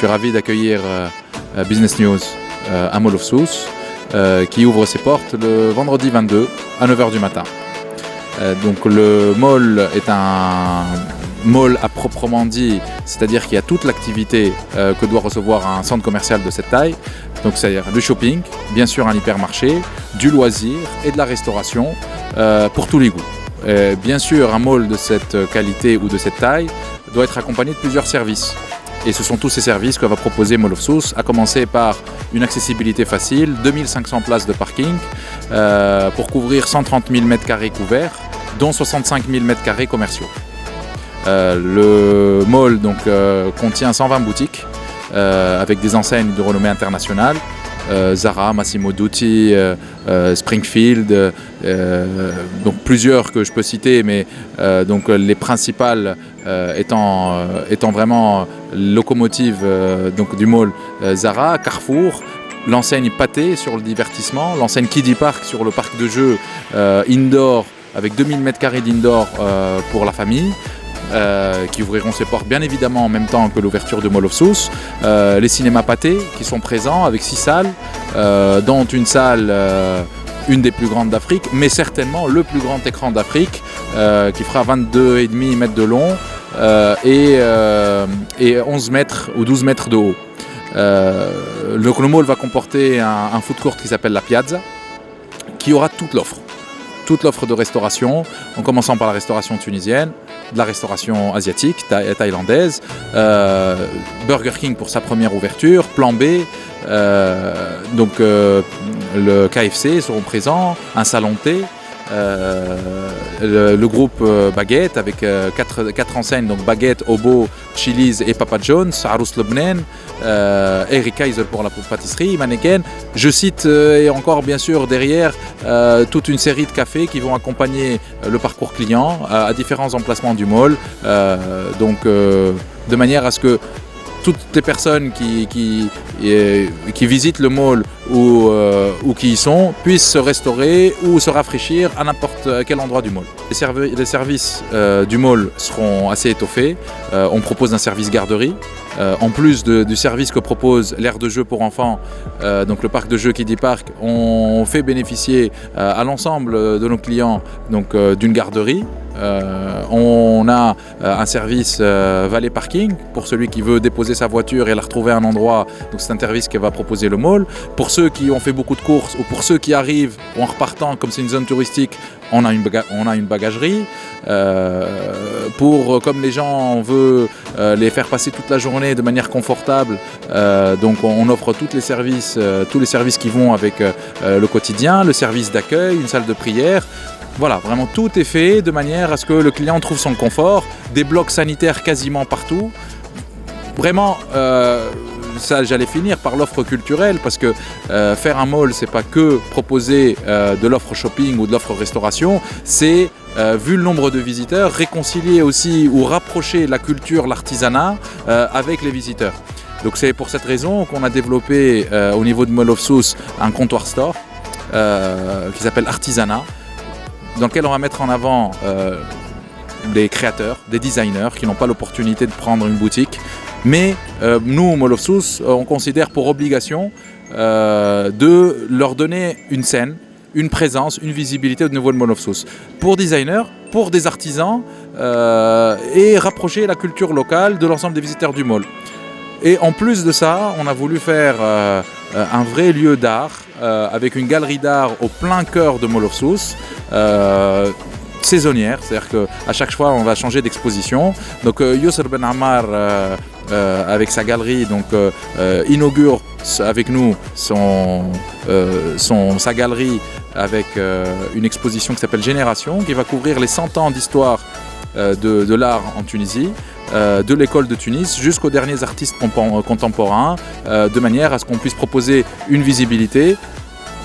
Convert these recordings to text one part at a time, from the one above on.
suis ravi d'accueillir Business News à Mall of Sousse, qui ouvre ses portes le vendredi 22 à 9h du matin. Donc le mall est un mall à proprement dit, c'est-à-dire qu'il y a toute l'activité que doit recevoir un centre commercial de cette taille. Donc c'est-à-dire le shopping, bien sûr un hypermarché, du loisir et de la restauration pour tous les goûts. Bien sûr, un mall de cette qualité ou de cette taille doit être accompagné de plusieurs services. Et ce sont tous ces services que va proposer Mall of Sousse, à commencer par une accessibilité facile, 2500 places de parking pour couvrir 130 000 m² couverts, dont 65 000 m² commerciaux. Le mall donc, contient 120 boutiques avec des enseignes de renommée internationale. Zara, Massimo Dutti, Springfield, donc plusieurs que je peux citer, mais donc les principales étant vraiment locomotive donc du mall, Zara, Carrefour, l'enseigne Pathé sur le divertissement, l'enseigne Kiddie Park sur le parc de jeux indoor avec 2000 m² d'indoor pour la famille. Qui ouvriront ses portes bien évidemment en même temps que l'ouverture de Mall of Sousse. Les cinémas Pathé qui sont présents avec 6 salles, dont une salle, une des plus grandes d'Afrique, mais certainement le plus grand écran d'Afrique qui fera 22,5 mètres de long et 11 mètres ou 12 mètres de haut. Le mall va comporter un food court qui s'appelle la Piazza, qui aura toute l'offre de restauration, en commençant par la restauration tunisienne, de la restauration asiatique, thaïlandaise, Burger King pour sa première ouverture, Plan B, donc le KFC seront présents, un salon de thé, le groupe Baguette avec 4 enseignes, donc Baguette, Obo, Chili's et Papa John's, Arous Lebnen, Eric Kaiser pour la pâtisserie, Mannequin. Je cite et encore bien sûr derrière toute une série de cafés qui vont accompagner le parcours client à différents emplacements du mall, donc de manière à ce que toutes les personnes qui visitent le mall ou qui y sont puissent se restaurer ou se rafraîchir à n'importe quel endroit du mall. Les services du mall seront assez étoffés. On propose un service garderie. En plus du service que propose l'aire de jeu pour enfants, donc le parc de jeux Kiddie Park, on fait bénéficier à l'ensemble de nos clients donc, d'une garderie. On a un service valet parking pour celui qui veut déposer sa voiture et la retrouver à un endroit. Donc c'est un service que va proposer le mall. Pour ceux qui ont fait beaucoup de courses ou pour ceux qui arrivent en repartant, comme c'est une zone touristique, on a une bagagerie. Comme les gens, on veut les faire passer toute la journée de manière confortable, donc on offre tous les services qui vont avec le quotidien, le service d'accueil, une salle de prière. Voilà, vraiment tout est fait de manière à ce que le client trouve son confort, des blocs sanitaires quasiment partout. Vraiment, ça j'allais finir par l'offre culturelle parce que faire un mall, c'est pas que proposer de l'offre shopping ou de l'offre restauration, c'est vu le nombre de visiteurs, réconcilier aussi ou rapprocher la culture, l'artisanat avec les visiteurs. Donc c'est pour cette raison qu'on a développé au niveau de Mall of Sousse un comptoir store qui s'appelle Artisanat, dans lequel on va mettre en avant des créateurs, des designers qui n'ont pas l'opportunité de prendre une boutique. Mais nous, Mall of Sousse, on considère pour obligation de leur donner une scène, une présence, une visibilité au niveau de Mall of Sousse. Pour designers, pour des artisans et rapprocher la culture locale de l'ensemble des visiteurs du mall. Et en plus de ça, on a voulu faire un vrai lieu d'art avec une galerie d'art au plein cœur de Mall of Sousse, saisonnière, c'est-à-dire qu'à chaque fois on va changer d'exposition. Donc Yousser Ben Ammar avec sa galerie donc, inaugure avec nous sa galerie avec une exposition qui s'appelle Génération, qui va couvrir les 100 ans d'histoire de l'art en Tunisie, de l'école de Tunis jusqu'aux derniers artistes contemporains, de manière à ce qu'on puisse proposer une visibilité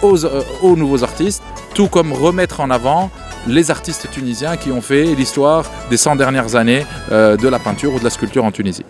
aux nouveaux artistes, tout comme remettre en avant les artistes tunisiens qui ont fait l'histoire des 100 dernières années de la peinture ou de la sculpture en Tunisie.